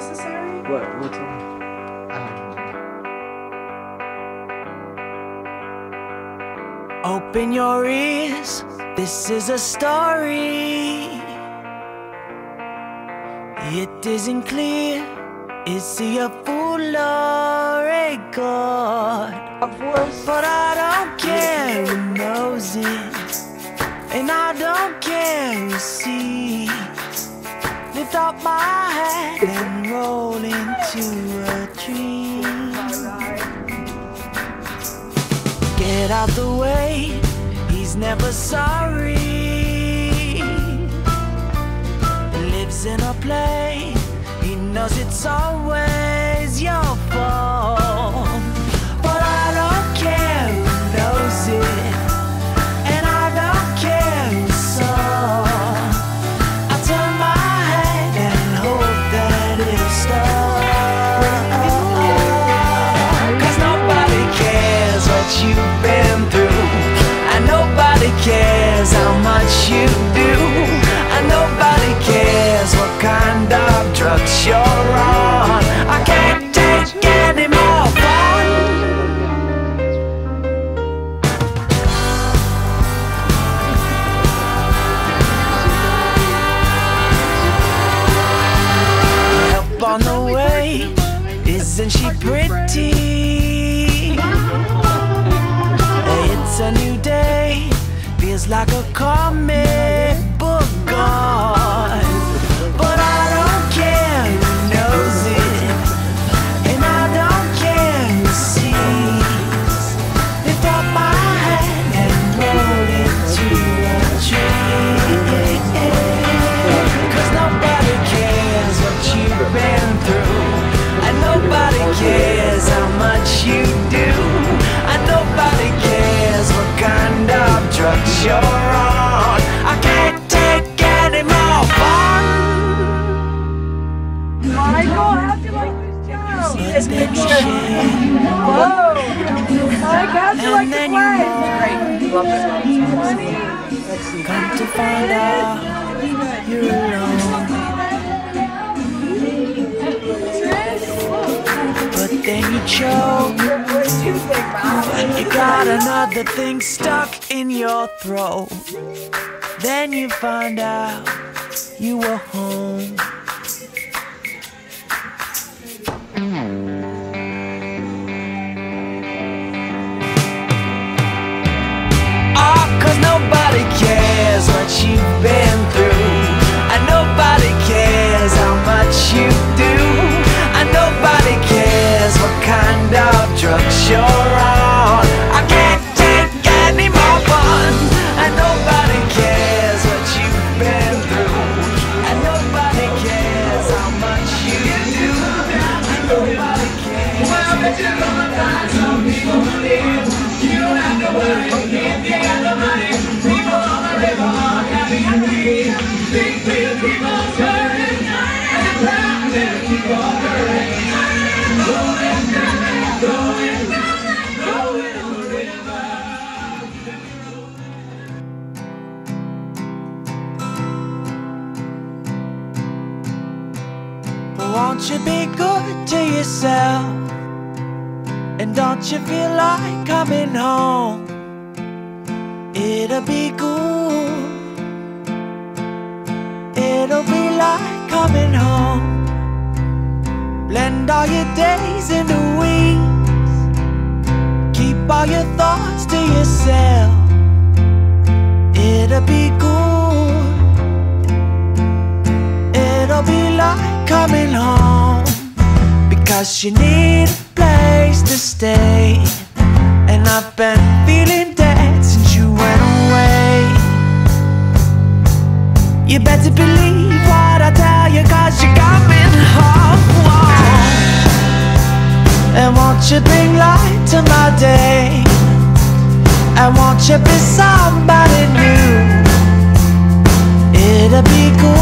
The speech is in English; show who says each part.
Speaker 1: necessary?
Speaker 2: What's on?
Speaker 3: Open your ears, this is a story. It isn't clear, is he a fool or a god? But I don't care who knows it, and I don't care who sees. Lift up my head and roll into a dream. Get out the way, he's never sorry. Lives in a play, he knows it's always your fault. But I don't care who knows it, and I don't care who saw. I turn my head and hope that it'll stop. 'Cause nobody cares what you've been through, and nobody cares how much you do, and nobody cares what kind of drugs you're on. I can't take any more fun. Help on the way, isn't she pretty? It's a new day, feels like a comic book gone. But I don't care who knows it, and I don't care who sees. Lift up my hand and roll into a dream. 'Cause nobody cares what you've been through, and nobody cares how much you do, and nobody cares what kind of drugs you're on. I can't take any more fun.
Speaker 1: Michael, how'd you like this job?
Speaker 3: It's been shared.
Speaker 1: Whoa! Mike, how'd you like
Speaker 3: And
Speaker 1: to
Speaker 3: then
Speaker 1: play?
Speaker 3: you
Speaker 1: Love this one.
Speaker 3: come to find out you're alone. But then you choke.
Speaker 1: What do you think, Mom?
Speaker 3: You got another thing stuck in your throat. Then you find out you were home. Oh, 'cause nobody cares what you've been through, and nobody cares how much you do, and nobody cares what kind of drugs you're on. I can't take any more fun, and nobody cares what you've been through, and nobody cares how much you do, and nobody cares.
Speaker 4: Some people believe you don't have to worry if you got the money. People on the river are happy and free. Big wheel keep on turning, and proud to keep on turning. Going, going, going on the river.
Speaker 3: Won't you be good to yourself? And don't you feel like coming home? It'll be good. It'll be like coming home. Blend all your days into weeks. Keep all your thoughts to yourself. It'll be good. It'll be like coming home. Because you need a place to stay, and I've been feeling dead since you went away. You better believe what I tell you, 'cause you're coming home. And won't you bring light to my day, and won't you be somebody new? It'll be good.